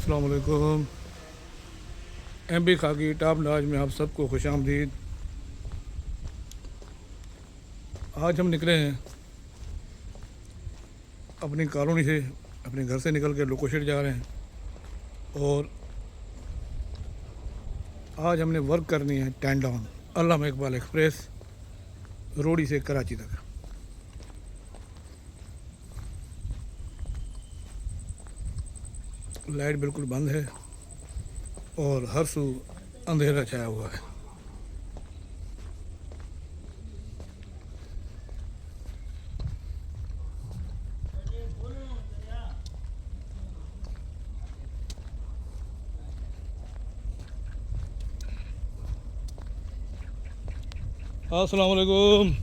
अस्सलाम वालेकुम। MB खाकी टॉप नॉच में आप सबको खुश आमदीद। आज हम निकले हैं अपनी कॉलोनी से, अपने घर से निकल के लोकोशेड जा रहे हैं और आज हमने वर्क करनी है टैंडाउन अल्लामा इकबाल एक्सप्रेस रोडी से कराची तक। लाइट बिल्कुल बंद है और हर सू अंधेरा छाया हुआ है। अस्सलाम वालेकुम।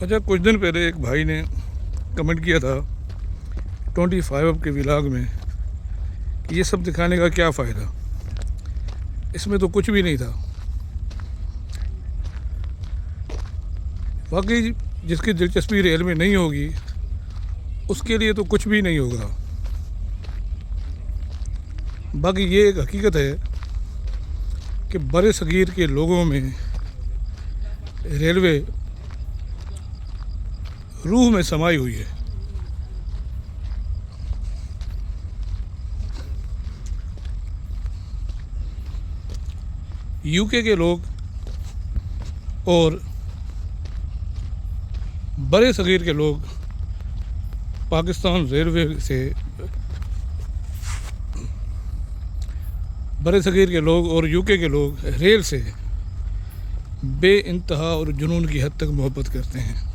अच्छा, कुछ दिन पहले एक भाई ने कमेंट किया था 25 अब के व्लॉग में कि ये सब दिखाने का क्या फ़ायदा, इसमें तो कुछ भी नहीं था। वाकई जिसकी दिलचस्पी रेल में नहीं होगी उसके लिए तो कुछ भी नहीं होगा। बाकी ये एक हकीकत है कि बड़े सगीर के लोगों में रेलवे रूह में समाई हुई है। यूके के लोग और बड़े सगीर के लोग पाकिस्तान रेलवे से, बड़े सगीर के लोग और यूके के लोग रेल से बेइंतहा और जुनून की हद तक मोहब्बत करते हैं।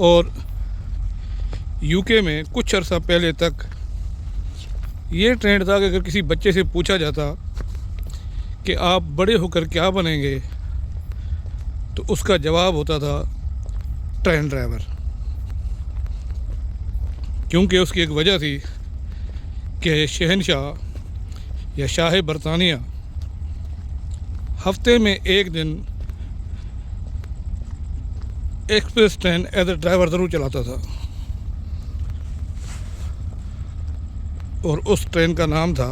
और यूके में कुछ अर्सा पहले तक ये ट्रेंड था कि अगर किसी बच्चे से पूछा जाता कि आप बड़े होकर क्या बनेंगे तो उसका जवाब होता था ट्रेन ड्राइवर, क्योंकि उसकी एक वजह थी कि शहनशाह या शाह बरतानिया हफ्ते में एक दिन express train as a driver ज़रूर चलाता था और उस ट्रेन का नाम था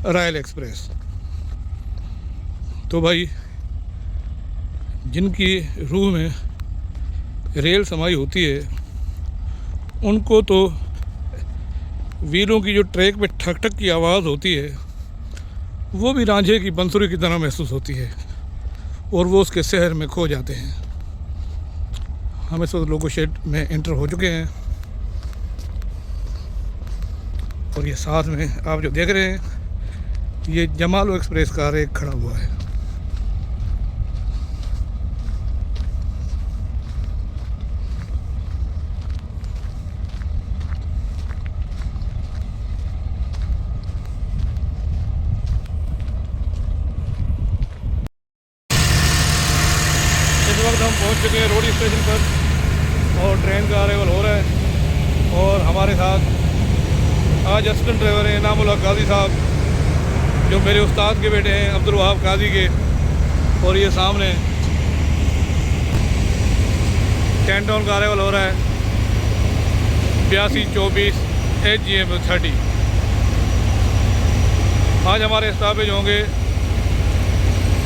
रॉयल एक्सप्रेस। तो भाई जिनकी रूह में रेल समाई होती है उनको तो व्हीलों की जो ट्रैक पे ठक ठक की आवाज़ होती है वो भी रांझे की बंसुरी की तरह महसूस होती है और वो उसके शहर में खो जाते हैं। हम इस वक्त लोकोशेड में एंटर हो चुके हैं और ये साथ में आप जो देख रहे हैं ये जमालो एक्सप्रेस का रेक खड़ा हुआ है। इस वक्त हम पहुंच चुके हैं रोडी स्टेशन पर और ट्रेन का अराइवल हो रहा है और हमारे साथ आज असिस्टेंट ड्राइवर हैं इनामुल्लाह काजी साहब, जो मेरे उस्ताद के बेटे हैं अब्दुल वहाब काजी के। और ये सामने टैंडाउन का अराइवल हो रहा है 8224 HGM 30। आज हमारे स्टॉपेज होंगे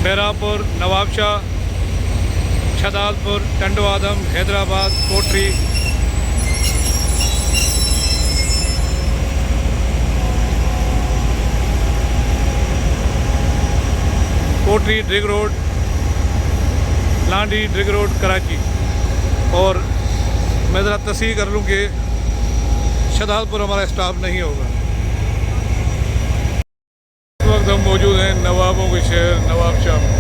बहरापुर, नवाबशाह, शहदादपुर, टंडो आदम, हैदराबाद, कोटरी। कोटरी, ड्रिग रोड, लांडी, ड्रिग रोड, कराची। और मैं ज़रा तस्हीह कर लूँ कि शहदादपुर हमारा स्टॉप नहीं होगा। इस वक्त हम मौजूद हैं नवाबों के शहर नवाबशाह में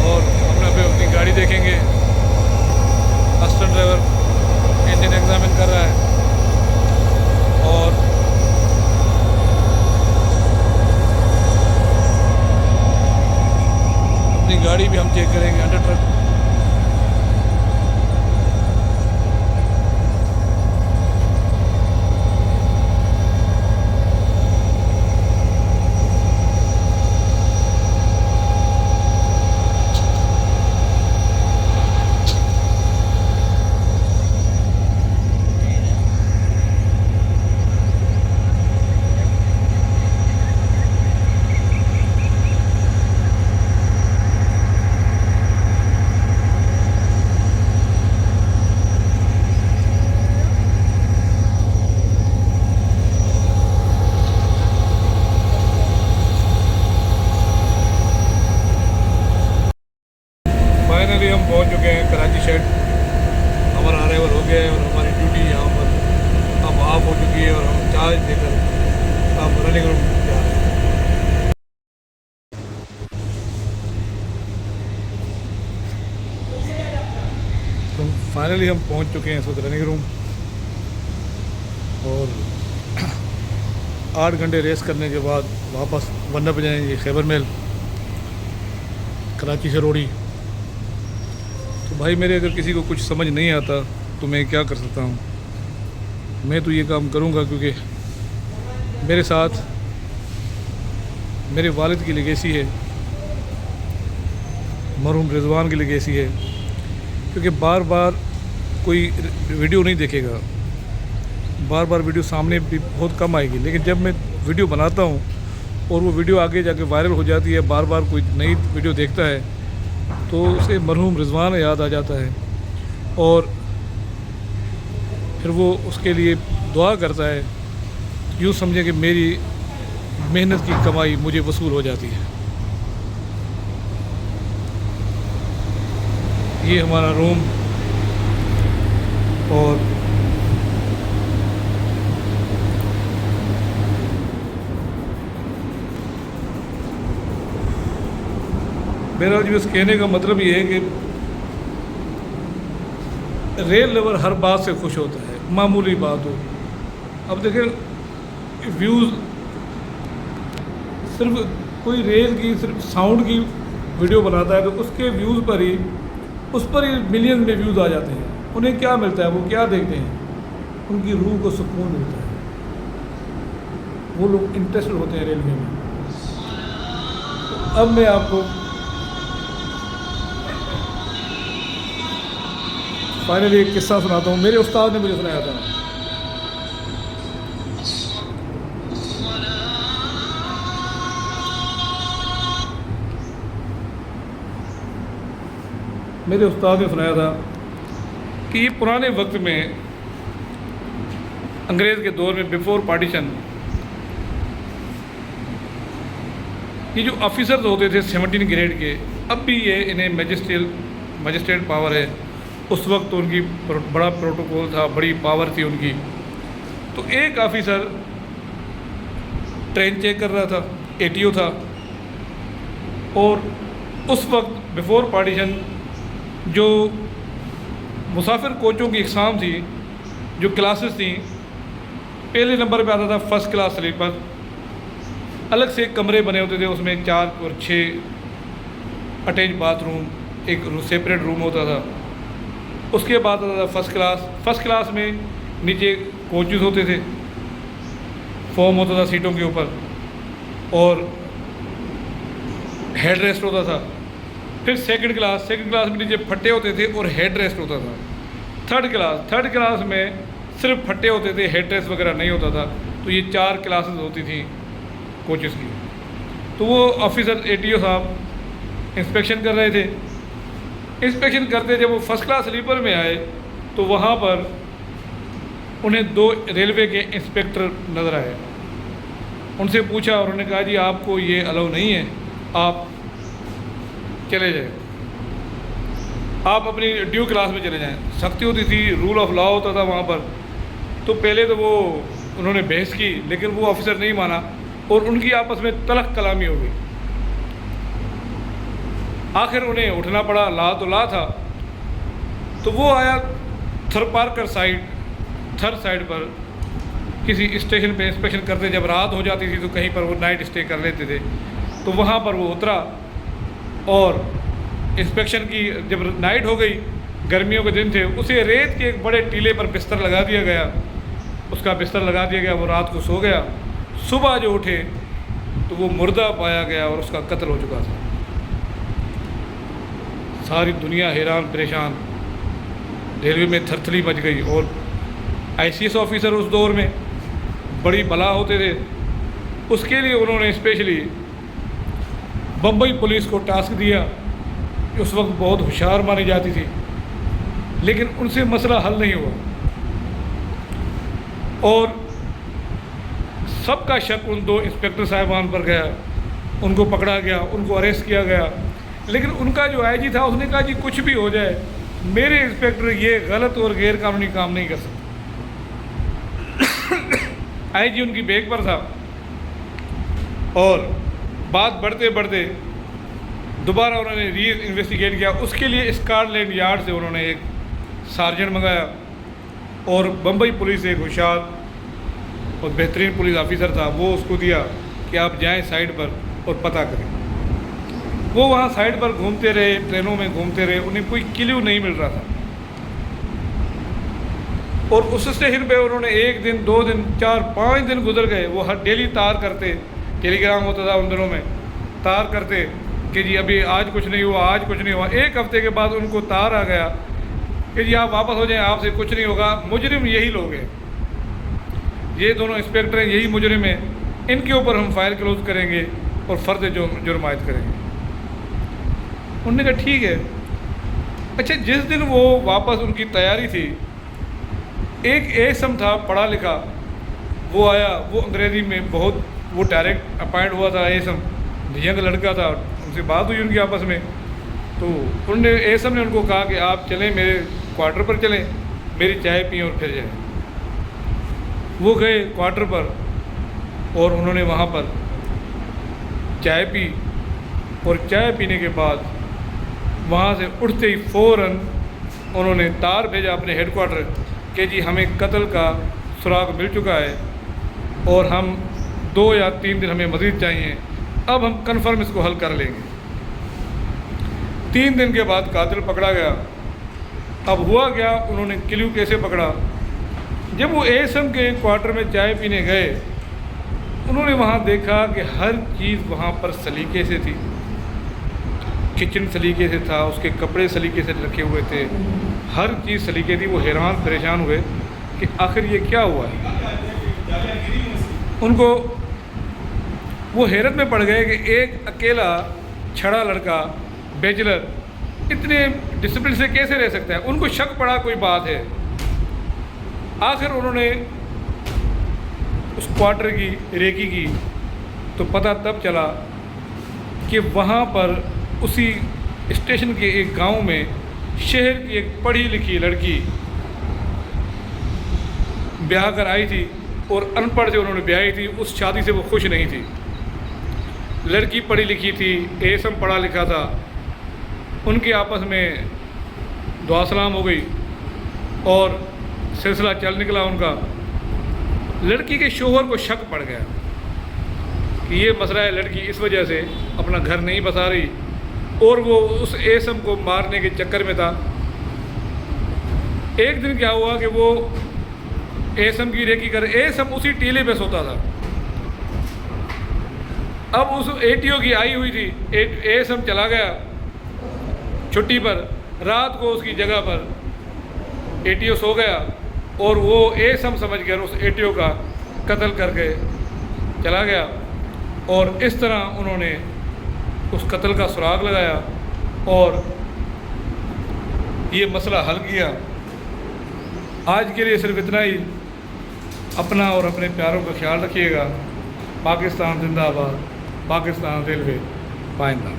और हमने पे अपनी गाड़ी देखेंगे। असिस्टेंट ड्राइवर इंजन एग्जामिन कर रहा है और अपनी गाड़ी भी हम चेक करेंगे अंडर ट्रक। फाइनली हम पहुंच चुके हैं कराची शेड। हमारा अराइवल हो गया है और हमारी ड्यूटी यहाँ पर अब ऑफ हो चुकी है और हम चार्ज देकर अब रनिंग रूम जा रहे हैं। तो फाइनली हम पहुंच चुके हैं इस वक्त रनिंग रूम और 8 घंटे रेस करने के बाद वापस वरना पे जाएंगे खैबर मेल कराची से रोड़ी। तो भाई मेरे अगर किसी को कुछ समझ नहीं आता तो मैं क्या कर सकता हूँ। मैं तो ये काम करूँगा क्योंकि मेरे साथ मेरे वालिद की लेगेसी है, मरहूम रिजवान की लेगेसी है। क्योंकि बार बार कोई वीडियो नहीं देखेगा, बार बार वीडियो सामने भी बहुत कम आएगी, लेकिन जब मैं वीडियो बनाता हूँ और वो वीडियो आगे जाके वायरल हो जाती है, बार बार कोई नई वीडियो देखता है तो उसे मरहूम रिजवान याद आ जाता है और फिर वो उसके लिए दुआ करता है। यूँ समझे कि मेरी मेहनत की कमाई मुझे वसूल हो जाती है। ये हमारा रूम और मेरा जो इस कहने का मतलब ये है कि रेल लवर हर बात से खुश होता है, मामूली बात हो। अब देखें व्यूज़, सिर्फ कोई रेल की सिर्फ साउंड की वीडियो बनाता है तो उसके व्यूज़ पर ही उस पर ही मिलियन में व्यूज़ आ जाते हैं। उन्हें क्या मिलता है, वो क्या देखते हैं, उनकी रूह को सुकून मिलता है। वो लोग इंटरेस्टेड होते हैं रेलवे में। तो अब मैं आपको फाइनली एक किस्सा सुनाता हूँ। मेरे उस्ताद ने मुझे सुनाया था। मेरे उस्ताद ने सुनाया था कि ये पुराने वक्त में अंग्रेज़ के दौर में बिफोर पार्टीशन ये जो ऑफिसर्स होते थे 17 ग्रेड के, अब भी ये इन्हें मजिस्ट्रेट पावर है। उस वक्त तो उनकी बड़ा प्रोटोकॉल था, बड़ी पावर थी उनकी। तो एक ऑफिसर ट्रेन चेक कर रहा था, एटीओ था, और उस वक्त बिफोर पार्टीशन जो मुसाफिर कोचों की एग्ज़ाम थी, जो क्लासेस थी, पहले नंबर पे आता था फर्स्ट क्लास स्लीपर। अलग से कमरे बने होते थे, उसमें 4 और 6 अटैच बाथरूम, एक सेपरेट रूम होता था। उसके बाद आता था फर्स्ट क्लास में नीचे कोचेस होते थे, फॉर्म होता था सीटों के ऊपर और हेड रेस्ट होता था। फिर सेकंड क्लास में नीचे फट्टे होते थे और हेड रेस्ट होता था। थर्ड क्लास में सिर्फ फट्टे होते थे, हेड रेस्ट वगैरह नहीं होता था। तो ये 4 क्लासेस होती थी कोचेस की। तो वो ऑफिसर एटीओ साहब इंस्पेक्शन कर रहे थे। इंस्पेक्शन करते जब वो फर्स्ट क्लास स्लीपर में आए तो वहाँ पर उन्हें 2 रेलवे के इंस्पेक्टर नज़र आए। उनसे पूछा और उन्होंने कहा जी आपको ये अलाउ नहीं है, आप चले जाए, आप अपनी ड्यू क्लास में चले जाएं। सख्ती होती थी, रूल ऑफ लॉ होता था वहाँ पर। तो पहले तो वो उन्होंने बहस की, लेकिन वो ऑफिसर नहीं माना और उनकी आपस में तलख कलामी हो गई। आखिर उन्हें उठना पड़ा, ला तो ला था। तो वो आया थर्ड साइड पर किसी स्टेशन पे इंस्पेक्शन करते। जब रात हो जाती थी तो कहीं पर वो नाइट स्टे कर लेते थे। तो वहाँ पर वो उतरा और इंस्पेक्शन की जब नाइट हो गई, गर्मियों के दिन थे, उसे रेत के एक बड़े टीले पर बिस्तर लगा दिया गया, उसका बिस्तर लगा दिया गया, वो रात को सो गया। सुबह जो उठे तो वो मुर्दा पाया गया और उसका कत्ल हो चुका था। सारी दुनिया हैरान परेशान, रेलवे में थरथरी मच गई। और आईसीएस ऑफिसर उस दौर में बड़ी बला होते थे, उसके लिए उन्होंने स्पेशली बम्बई पुलिस को टास्क दिया, उस वक्त बहुत होशियार मानी जाती थी, लेकिन उनसे मसला हल नहीं हुआ और सबका शक उन 2 इंस्पेक्टर साहिबान पर गया। उनको पकड़ा गया, उनको अरेस्ट किया गया, लेकिन उनका जो आईजी था उसने कहा जी कुछ भी हो जाए, मेरे इंस्पेक्टर ये गलत और गैर कानूनी काम नहीं कर सकते। आईजी उनकी बेग पर था और बात बढ़ते बढ़ते दोबारा उन्होंने री इन्वेस्टिगेट किया। उसके लिए स्कॉटलैंड यार्ड से उन्होंने एक सार्जेंट मंगाया और बम्बई पुलिस से एक होशियार और बेहतरीन पुलिस ऑफिसर था, वो उसको दिया कि आप जाएं साइड पर और पता करें। वो वहाँ साइड पर घूमते रहे, ट्रेनों में घूमते रहे, उन्हें कोई क्लू नहीं मिल रहा था। और उस स्टेशन पे उन्होंने 1 दिन 2 दिन 4-5 दिन गुजर गए। वो हर डेली तार करते, टेलीग्राम होता था उन दिनों में, तार करते कि जी अभी आज कुछ नहीं हुआ, आज कुछ नहीं हुआ। 1 हफ्ते के बाद उनको तार आ गया कि जी आप वापस हो जाएं, आपसे कुछ नहीं होगा, मुजरिम यही लोग हैं, ये दोनों इंस्पेक्टर हैं, यही मुजरिम हैं, इनके ऊपर हम फाइल क्लोज करेंगे और फ़र्द जुर्म आयद करेंगे। उन्होंने कहा ठीक है। अच्छा, जिस दिन वो वापस उनकी तैयारी थी, एक एसम था पढ़ा लिखा, वो आया, वो अंग्रेज़ी में बहुत, वो डायरेक्ट अपॉइंट हुआ था एसम, यंग लड़का था, उनसे बात हुई उनकी आपस में। तो उन्होंने एसम ने उनको कहा कि आप चलें मेरे क्वार्टर पर, चलें मेरी चाय पिए और फिर जाएँ। वो गए क्वार्टर पर और उन्होंने वहाँ पर चाय पी और चाय पीने के बाद वहाँ से उठते ही फ़ौरन उन्होंने तार भेजा अपने हेडक्वार्टर कि जी हमें कत्ल का सुराग मिल चुका है और हम 2 या 3 दिन हमें मज़ीद चाहिए, अब हम कन्फर्म इसको हल कर लेंगे। 3 दिन के बाद कातिल पकड़ा गया। अब हुआ क्या, उन्होंने क्लू कैसे पकड़ा? जब वो एसएम के क्वार्टर में चाय पीने गए, उन्होंने वहाँ देखा कि हर चीज़ वहाँ पर सलीके से थी। किचन सलीके से था, उसके कपड़े सलीके से रखे हुए थे, हर चीज़ सलीके थी। वो हैरान परेशान हुए कि आखिर ये क्या हुआ है। उनको वो हैरत में पड़ गए कि एक अकेला छड़ा लड़का बैचलर इतने डिसिप्लिन से कैसे रह सकता है। उनको शक पड़ा कोई बात है। आखिर उन्होंने उस क्वार्टर की रेकी की तो पता तब चला कि वहाँ पर उसी स्टेशन के एक गांव में शहर की एक पढ़ी लिखी लड़की ब्याह कर आई थी और अनपढ़ से उन्होंने ब्याही थी। उस शादी से वो खुश नहीं थी। लड़की पढ़ी लिखी थी, एसम पढ़ा लिखा था, उनके आपस में दुआ सलाम हो गई और सिलसिला चल निकला उनका। लड़की के शोहर को शक पड़ गया कि ये मसला है, लड़की इस वजह से अपना घर नहीं बसा रही और वो उस एसम को मारने के चक्कर में था। एक दिन क्या हुआ कि वो एसम की रेकी कर, एसम उसी टीले पे सोता था। अब उस एटीओ की आई हुई थी, एसम चला गया छुट्टी पर, रात को उसकी जगह पर एटीओ सो गया और वो एसम समझकर उस एटीओ का कत्ल करके चला गया। और इस तरह उन्होंने उस कत्ल का सुराग लगाया और ये मसला हल किया। आज के लिए सिर्फ इतना ही। अपना और अपने प्यारों का ख्याल रखिएगा। पाकिस्तान जिंदाबाद, पाकिस्तान रेलवे पाइंदा।